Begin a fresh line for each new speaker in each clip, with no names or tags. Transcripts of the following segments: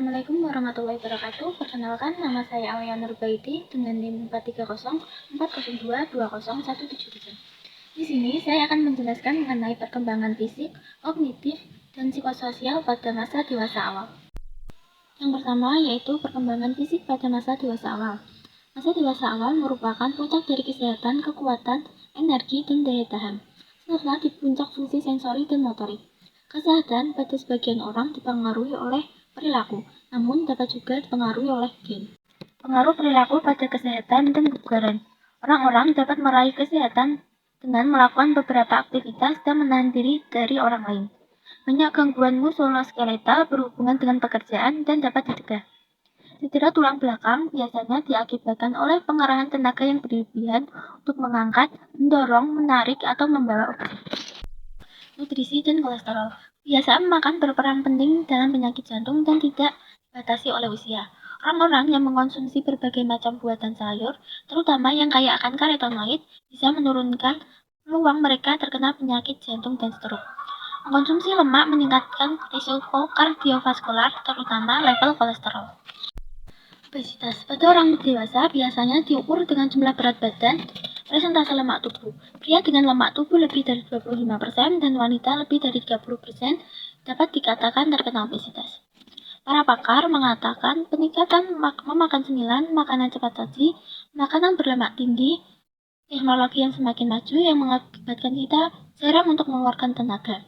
Assalamualaikum warahmatullahi wabarakatuh. Perkenalkan, nama saya Aulia Nurbaiti dengan NIM 43040220173. Di sini saya akan menjelaskan mengenai perkembangan fisik, kognitif, dan psikososial pada masa dewasa awal. Yang pertama yaitu perkembangan fisik pada masa dewasa awal. Masa dewasa awal merupakan puncak dari kesehatan, kekuatan, energi, dan daya tahan, serta di puncak fungsi sensori dan motorik. Kesehatan pada sebagian orang dipengaruhi oleh perilaku, namun dapat juga dipengaruhi oleh gen. Pengaruh perilaku pada kesehatan dan kebugaran. Orang-orang dapat meraih kesehatan dengan melakukan beberapa aktivitas dan menahan diri dari orang lain. Banyak gangguan muskuloskeletal berhubungan dengan pekerjaan dan dapat dicegah. Cedera tulang belakang biasanya diakibatkan oleh pengerahan tenaga yang berlebihan untuk mengangkat, mendorong, menarik, atau membawa objek. Nutrisi dan kolesterol. Kebiasaan makan berperan penting dalam penyakit jantung dan tidak dibatasi oleh usia. Orang-orang yang mengkonsumsi berbagai macam buah dan sayur, terutama yang kaya akan karotenoid, bisa menurunkan peluang mereka terkena penyakit jantung dan stroke. Mengkonsumsi lemak meningkatkan risiko kardiovaskular, terutama level kolesterol. Obesitas pada orang dewasa biasanya diukur dengan jumlah berat badan, persentase lemak tubuh. Pria dengan lemak tubuh lebih dari 25% dan wanita lebih dari 30% dapat dikatakan terkena obesitas. Para pakar mengatakan peningkatan memakan cemilan, makanan cepat saji, makanan berlemak tinggi, teknologi yang semakin maju yang mengakibatkan kita jarang untuk mengeluarkan tenaga.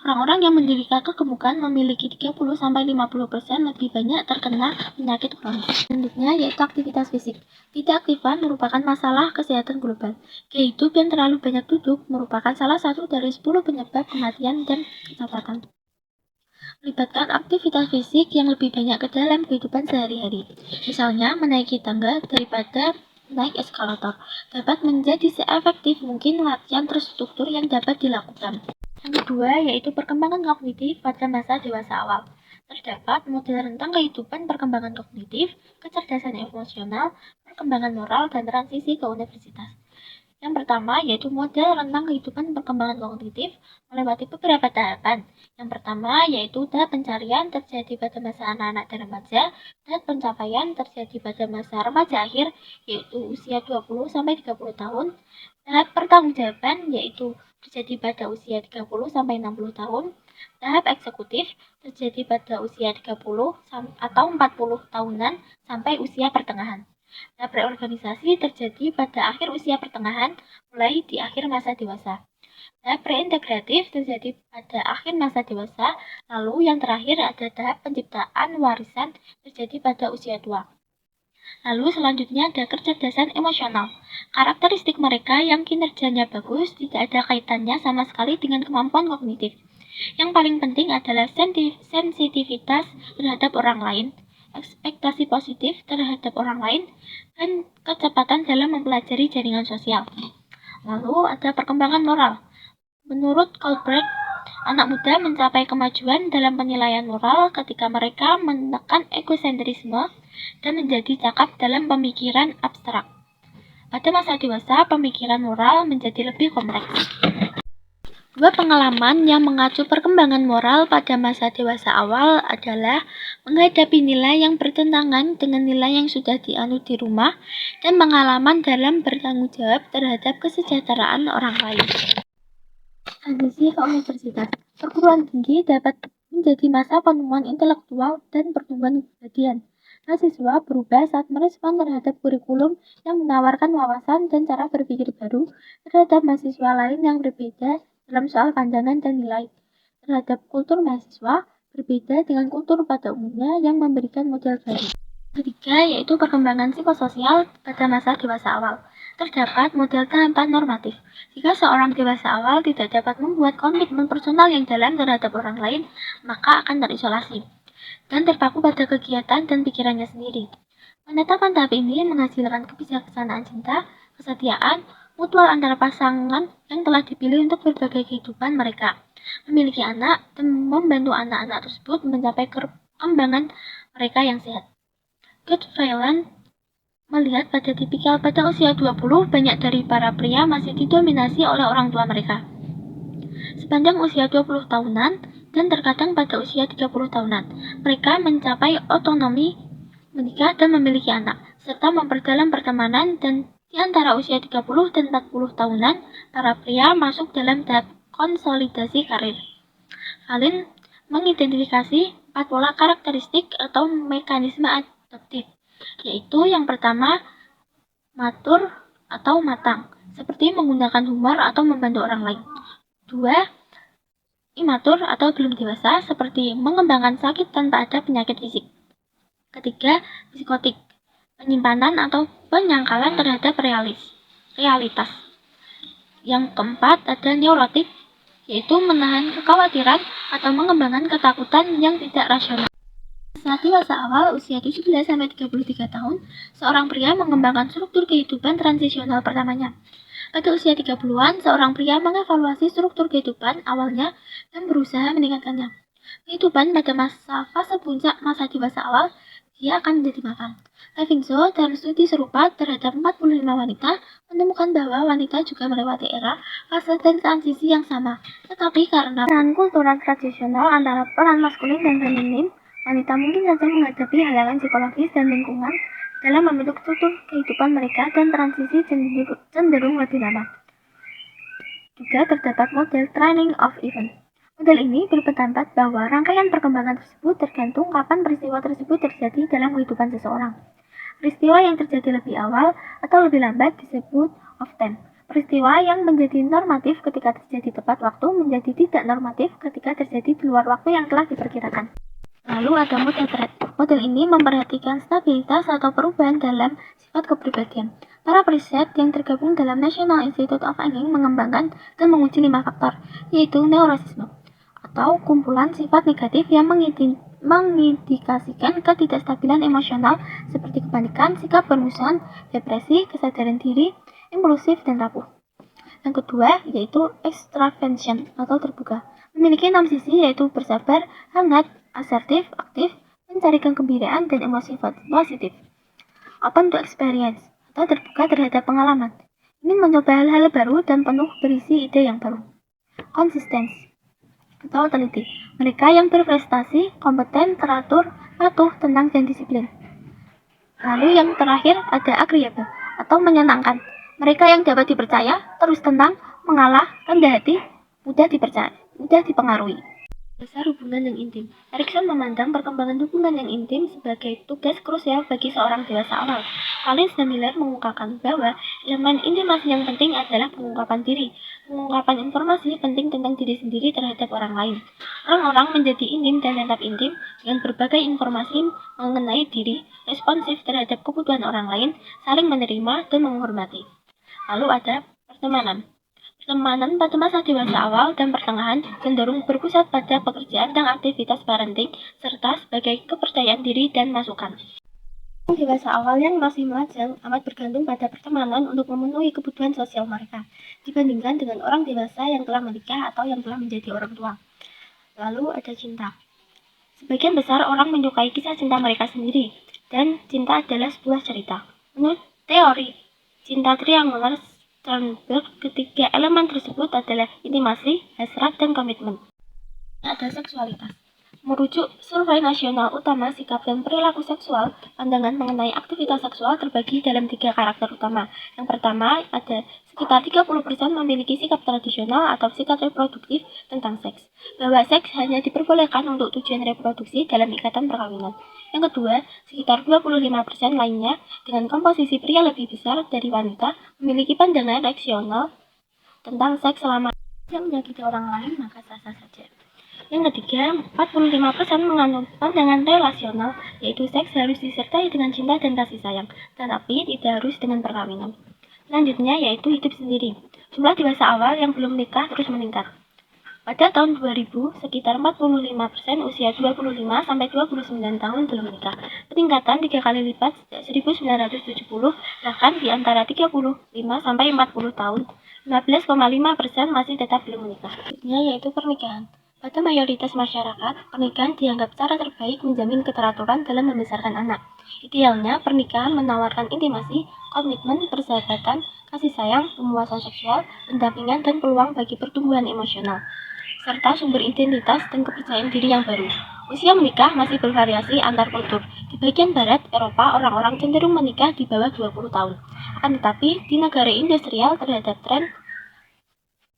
Orang-orang yang menderita kegemukan memiliki 30-50% lebih banyak terkena penyakit kronis. Selanjutnya yaitu aktivitas fisik. Tidak aktifan merupakan masalah kesehatan global. Gaya hidup yang terlalu banyak duduk merupakan salah satu dari 10 penyebab kematian dan kecacatan. Melibatkan aktivitas fisik yang lebih banyak ke dalam kehidupan sehari-hari. Misalnya menaiki tangga daripada naik eskalator dapat menjadi seefektif mungkin latihan terstruktur yang dapat dilakukan. Yang kedua yaitu perkembangan kognitif pada masa dewasa awal. Terdapat model rentang kehidupan perkembangan kognitif, kecerdasan emosional, perkembangan moral, dan transisi ke universitas. Yang pertama yaitu model rentang kehidupan perkembangan kognitif melewati beberapa tahapan. Yang pertama yaitu tahap pencarian terjadi pada masa anak-anak dan remaja, dan pencapaian terjadi pada masa remaja akhir yaitu usia 20-30 tahun. Tahap pertanggungjawaban yaitu terjadi pada usia 30-60 tahun. Tahap eksekutif terjadi pada usia 30 atau 40 tahunan sampai usia pertengahan. Tahap reorganisasi terjadi pada akhir usia pertengahan, mulai di akhir masa dewasa. Tahap reintegratif terjadi pada akhir masa dewasa, lalu yang terakhir ada tahap penciptaan warisan terjadi pada usia tua. Lalu selanjutnya ada kecerdasan emosional. Karakteristik mereka yang kinerjanya bagus tidak ada kaitannya sama sekali dengan kemampuan kognitif. Yang paling penting adalah sensitivitas terhadap orang lain, ekspektasi positif terhadap orang lain, dan kecepatan dalam mempelajari jaringan sosial. Lalu ada perkembangan moral. Menurut Colbert, anak muda mencapai kemajuan dalam penilaian moral ketika mereka menekan egosentrisme dan menjadi cakap dalam pemikiran abstrak. Pada masa dewasa, pemikiran moral menjadi lebih kompleks. Dua pengalaman yang mengacu perkembangan moral pada masa dewasa awal adalah menghadapi nilai yang bertentangan dengan nilai yang sudah dianut di rumah dan pengalaman dalam bertanggung jawab terhadap kesejahteraan orang lain. Transisi ke universitas. Perguruan tinggi dapat menjadi masa penemuan intelektual dan pertumbuhan kepribadian. Mahasiswa berubah saat merespon terhadap kurikulum yang menawarkan wawasan dan cara berpikir baru terhadap mahasiswa lain yang berbeda dalam soal pandangan dan nilai. Terhadap kultur mahasiswa berbeda dengan kultur pada umumnya yang memberikan model baru. Ketiga yaitu perkembangan psikososial pada masa dewasa awal. Terdapat model tahapan normatif. Jika seorang dewasa awal tidak dapat membuat komitmen personal yang dalam terhadap orang lain, maka akan terisolasi dan terpaku pada kegiatan dan pikirannya sendiri. Penetapan tahap ini menghasilkan kebijaksanaan cinta, kesetiaan, mutual antara pasangan yang telah dipilih untuk berbagai kehidupan mereka, memiliki anak, dan membantu anak-anak tersebut mencapai perkembangan mereka yang sehat. Goodfellow melihat pada tipikal pada usia 20, banyak dari para pria masih didominasi oleh orang tua mereka. Sepanjang usia 20 tahunan, dan terkadang pada usia 30 tahunan. Mereka mencapai otonomi, menikah dan memiliki anak, serta memperdalam pertemanan, dan di antara usia 30 dan 40 tahunan, para pria masuk dalam tahap konsolidasi karir. Alin mengidentifikasi 4 pola karakteristik atau mekanisme adaptif, yaitu yang pertama, matur atau matang, seperti menggunakan humor atau membantu orang lain. 2. Imatur atau belum dewasa, seperti mengembangkan sakit tanpa ada penyakit fisik. Ketiga, psikotik, penyimpanan atau penyangkalan terhadap realitas. Yang keempat, ada neurotik, yaitu menahan kekhawatiran atau mengembangkan ketakutan yang tidak rasional. Saat dewasa awal, usia 17-33 tahun, seorang pria mengembangkan struktur kehidupan transisional pertamanya. Pada usia 30-an, seorang pria mengevaluasi struktur kehidupan awalnya dan berusaha meningkatkannya. Kehidupan pada fase puncak masa dewasa awal, dia akan menjadi mapan. Levinson dalam studi serupa terhadap 45 wanita menemukan bahwa wanita juga melewati era, fase, dan transisi yang sama. Tetapi karena peran kultural tradisional antara peran maskulin dan feminin, wanita mungkin saja menghadapi halangan psikologis dan lingkungan dalam membentuk struktur kehidupan mereka, dan transisi cenderung lebih lama. Juga terdapat model training of event. Model ini berpendapat bahwa rangkaian perkembangan tersebut tergantung kapan peristiwa tersebut terjadi dalam kehidupan seseorang. Peristiwa yang terjadi lebih awal atau lebih lambat disebut off time. Peristiwa yang menjadi normatif ketika terjadi tepat waktu menjadi tidak normatif ketika terjadi di luar waktu yang telah diperkirakan. Lalu ada model threat. Model ini memperhatikan stabilitas atau perubahan dalam sifat kepribadian. Para periset yang tergabung dalam National Institute of Aging mengembangkan dan menguji 5 faktor, yaitu neurosisme, atau kumpulan sifat negatif yang mengindikasikan ketidakstabilan emosional seperti kepanikan, sikap bermusuhan, depresi, kesadaran diri, impulsif, dan rapuh. Yang kedua, yaitu extraversion atau terbuka. Memiliki 6 sisi, yaitu bersabar, hangat, asertif, aktif, mencari kegembiraan, dan emosi positif. Open to experience atau terbuka terhadap pengalaman. Ingin mencoba hal-hal baru dan penuh berisi ide yang baru. Konsistensi atau teliti. Mereka yang berprestasi, kompeten, teratur, patuh, tenang, dan disiplin. Lalu yang terakhir ada agreeable atau menyenangkan. Mereka yang dapat dipercaya, terus tenang, mengalah, rendah hati, mudah dipengaruhi. Dasar hubungan yang intim. Erikson memandang perkembangan hubungan yang intim sebagai tugas krusial bagi seorang dewasa awal. Collins dan Miller mengungkapkan bahwa elemen intimasi yang penting adalah pengungkapan diri. Pengungkapan informasi penting tentang diri sendiri terhadap orang lain. Orang-orang menjadi intim dan tetap intim dengan berbagai informasi mengenai diri, responsif terhadap kebutuhan orang lain, saling menerima dan menghormati. Lalu ada pertemanan. Pertemanan pada masa dewasa awal dan pertengahan cenderung berpusat pada pekerjaan dan aktivitas parenting, serta sebagai kepercayaan diri dan masukan. Orang dewasa awal yang masih melajang amat bergantung pada pertemanan untuk memenuhi kebutuhan sosial mereka, dibandingkan dengan orang dewasa yang telah menikah atau yang telah menjadi orang tua. Lalu ada cinta. Sebagian besar orang menyukai kisah cinta mereka sendiri, dan cinta adalah sebuah cerita. Menurut teori cinta triangular Sternberg, ketiga elemen tersebut adalah intimasi, hasrat, dan komitmen. Ada seksualitas. Merujuk survei nasional utama sikap dan perilaku seksual, pandangan mengenai aktivitas seksual terbagi dalam 3 karakter utama. Yang pertama, ada sekitar 30% memiliki sikap tradisional atau sikap reproduktif tentang seks, bahwa seks hanya diperbolehkan untuk tujuan reproduksi dalam ikatan perkawinan. Yang kedua, sekitar 25% lainnya dengan komposisi pria lebih besar dari wanita memiliki pandangan rasional tentang seks selama tidak menyakiti orang lain, maka sah-sah saja. Yang ketiga, 45% menganut pandangan relasional, yaitu seks harus disertai dengan cinta dan kasih sayang, tetapi tidak harus dengan perkawinan. Selanjutnya yaitu hidup sendiri. Jumlah dewasa awal yang belum menikah terus meningkat. Pada tahun 2000, sekitar 45% usia 25-29 tahun belum menikah. Peningkatan 3 kali lipat sejak 1970, bahkan di antara 35-40 tahun, 15,5% masih tetap belum menikah. Selanjutnya yaitu pernikahan. Pada mayoritas masyarakat, pernikahan dianggap cara terbaik menjamin keteraturan dalam membesarkan anak. Idealnya, pernikahan menawarkan intimasi, komitmen, persahabatan, kasih sayang, pemuasan seksual, pendampingan, dan peluang bagi pertumbuhan emosional. serta sumber identitas dan kepercayaan diri yang baru. Usia menikah masih bervariasi antar kultur. Di bagian barat Eropa, orang-orang cenderung menikah di bawah 20 tahun. Akan tetapi, di negara industrial terhadap tren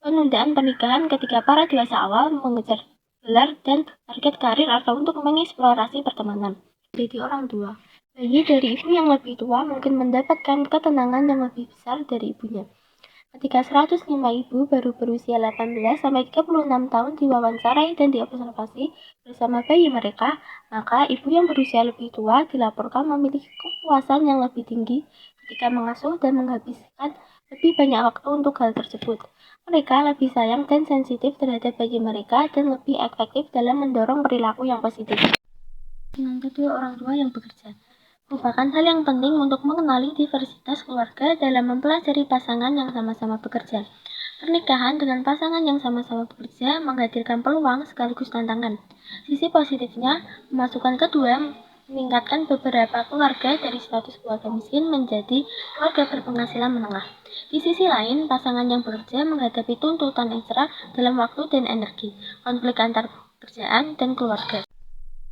penundaan pernikahan ketika para dewasa awal mengejar gelar dan target karir atau untuk mengeksplorasi pertemanan. Jadi orang tua. Bayi dari ibu yang lebih tua mungkin mendapatkan ketenangan yang lebih besar dari ibunya. Ketika 105 ibu baru berusia 18-36 tahun diwawancarai dan diobservasi bersama bayi mereka, maka ibu yang berusia lebih tua dilaporkan memiliki kepuasan yang lebih tinggi ketika mengasuh dan menghabiskan lebih banyak waktu untuk hal tersebut. Mereka lebih sayang dan sensitif terhadap bayi mereka dan lebih efektif dalam mendorong perilaku yang positif. Dengan kedua orang tua yang bekerja merupakan hal yang penting untuk mengenali diversitas keluarga dalam mempelajari pasangan yang sama-sama bekerja. Pernikahan dengan pasangan yang sama-sama bekerja menghadirkan peluang sekaligus tantangan. Sisi positifnya, memasukkan kedua meningkatkan beberapa keluarga dari status keluarga miskin menjadi keluarga berpenghasilan menengah. Di sisi lain, pasangan yang bekerja menghadapi tuntutan ekstra dalam waktu dan energi, konflik antar pekerjaan dan keluarga.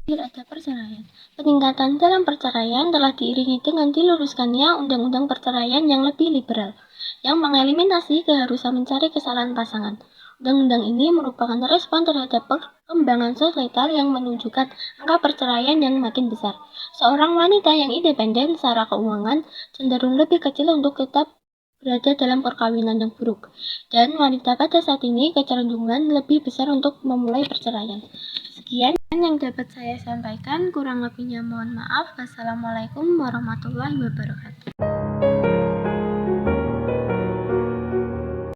Ada perceraian. Peningkatan dalam perceraian telah diiringi dengan diluruskannya undang-undang perceraian yang lebih liberal, yang mengeliminasi keharusan mencari kesalahan pasangan. Undang-undang ini merupakan respon terhadap perkembangan sosial yang menunjukkan angka perceraian yang makin besar. Seorang wanita yang independen secara keuangan cenderung lebih kecil untuk tetap berada dalam perkawinan yang buruk, dan wanita pada saat ini kecenderungan lebih besar untuk memulai perceraian. Sekian yang dapat saya sampaikan, kurang lebihnya mohon maaf. Wassalamualaikum warahmatullahi wabarakatuh.